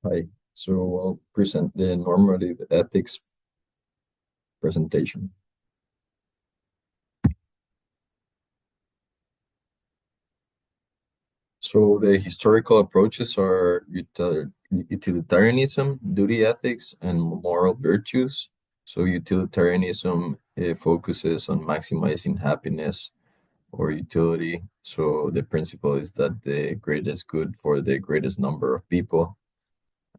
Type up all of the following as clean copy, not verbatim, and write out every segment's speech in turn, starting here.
Hi. So I'll present the normative ethics presentation. So the historical approaches are utilitarianism, duty ethics, and moral virtues. So utilitarianism focuses on maximizing happiness or utility. So the principle is that the greatest good for the greatest number of people.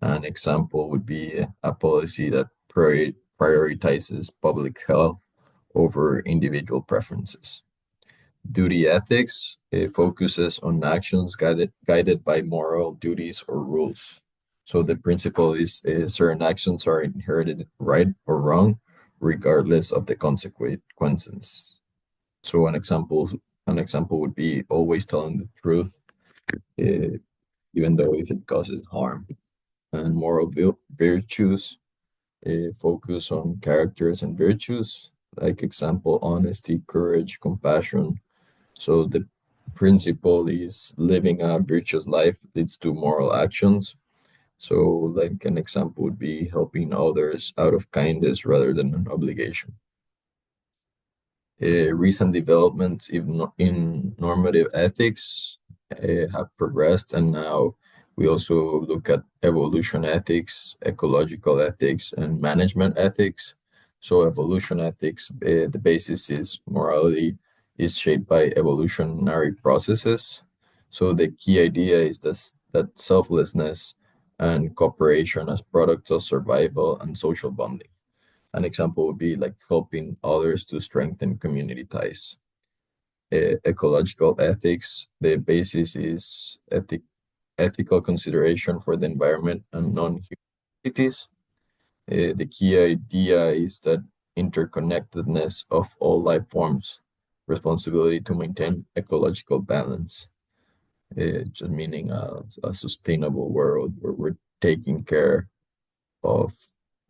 An example would be a policy that prioritizes public health over individual preferences. Duty ethics focuses on actions guided by moral duties or rules. So the principle is certain actions are inherited right or wrong, regardless of the consequences. So an example would be always telling the truth, uh, even though if it causes harm. And moral virtues focus on characters and virtues, like example, honesty, courage, compassion. So the principle is living a virtuous life leads to moral actions. So, like an example would be helping others out of kindness rather than an obligation. Recent developments in normative ethics have progressed, and now we also look at evolution ethics, ecological ethics, and management ethics. So, evolution ethics, the basis is morality is shaped by evolutionary processes. So, the key idea is that selflessness and cooperation as products of survival and social bonding. An example would be like helping others to strengthen community ties. Ecological ethics, the basis is ethical consideration for the environment and non-human entities. The key idea is that interconnectedness of all life forms, responsibility to maintain ecological balance, just meaning a sustainable world where we're taking care of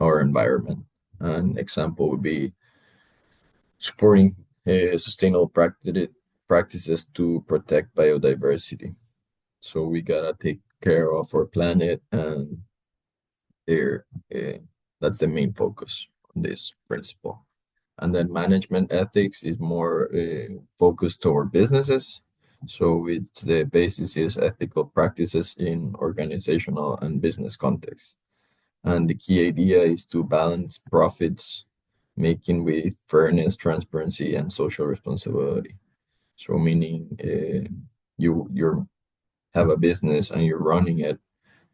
our environment. An example would be supporting sustainable practices to protect biodiversity. So we gotta take care of our planet, and there, that's the main focus on this principle. And then management ethics is more focused toward businesses. So it's the basis is ethical practices in organizational and business contexts. And the key idea is to balance profits making with fairness, transparency, and social responsibility. So meaning you have a business and you're running it,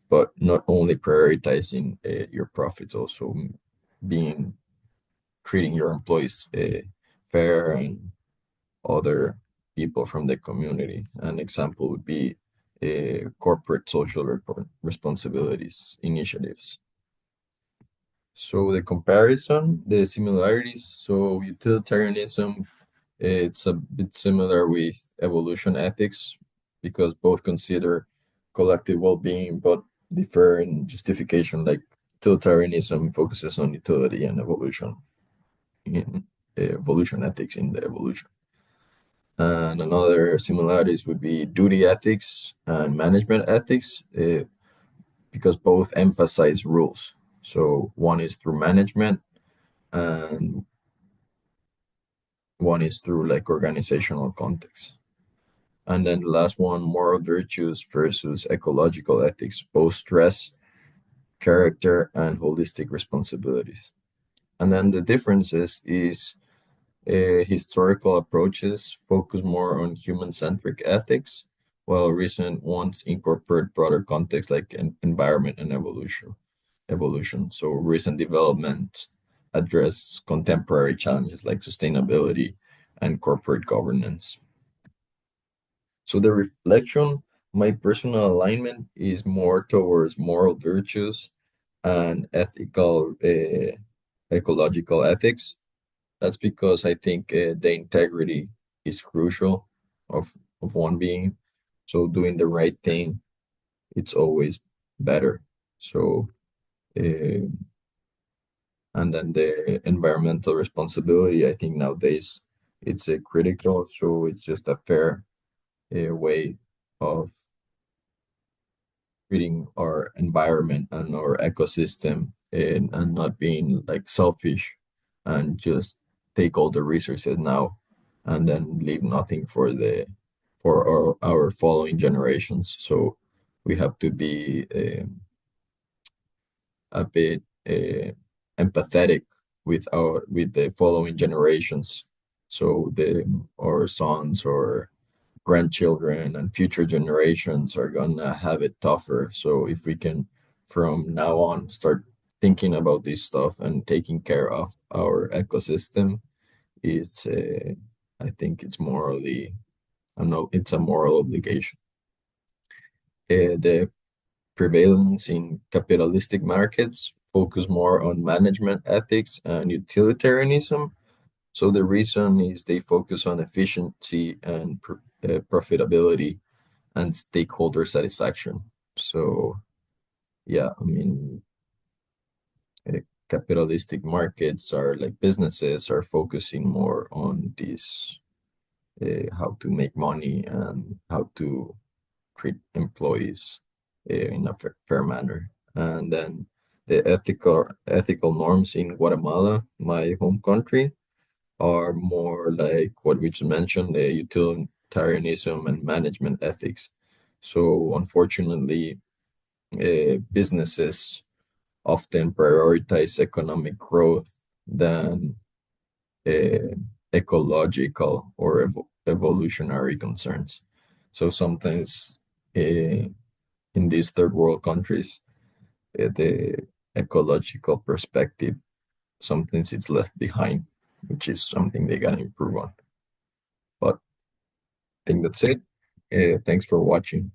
but not only prioritizing your profits, also being treating your employees fair and other people from the community. An example would be corporate social responsibilities initiatives. So the comparison, the similarities. So utilitarianism, it's a bit similar with evolution ethics because both consider collective well-being but differ in justification. Like utilitarianism focuses on utility and evolution in evolution ethics in the evolution. And another similarities would be duty ethics and management ethics because both emphasize rules. So one is through management and one is through like organizational context. And then the last one, moral virtues versus ecological ethics, both stress, character, and holistic responsibilities. And then the differences is historical approaches focus more on human-centric ethics, while recent ones incorporate broader context like environment and evolution. So recent developments address contemporary challenges like sustainability and corporate governance. So the reflection, my personal alignment is more towards moral virtues and ethical, ecological ethics. That's because I think the integrity is crucial of one being. So doing the right thing, it's always better. So uh, and then the environmental responsibility, I think nowadays it's a critical. So it's just a fair way of treating our environment and our ecosystem, and not being like selfish and just take all the resources now and then leave nothing for the for our following generations. So we have to be a bit empathetic with the following generations. So the our sons or grandchildren and future generations are gonna have it tougher. So if we can from now on start thinking about this stuff and taking care of our ecosystem, it's I think it's morally, I know it's a moral obligation. The prevalence in capitalistic markets focus more on management ethics and utilitarianism. So the reason is they focus on efficiency and profitability and stakeholder satisfaction. So yeah, I mean, uh, capitalistic markets are like businesses are focusing more on this, how to make money and how to treat employees in a fair manner. And then the ethical norms in Guatemala, my home country, are more like what we just mentioned, the utilitarianism and management ethics. So unfortunately, businesses often prioritize economic growth than uh, ecological or evolutionary concerns. So sometimes in these third world countries, the ecological perspective, sometimes it's left behind, which is something they gotta improve on. But I think that's it. Thanks for watching.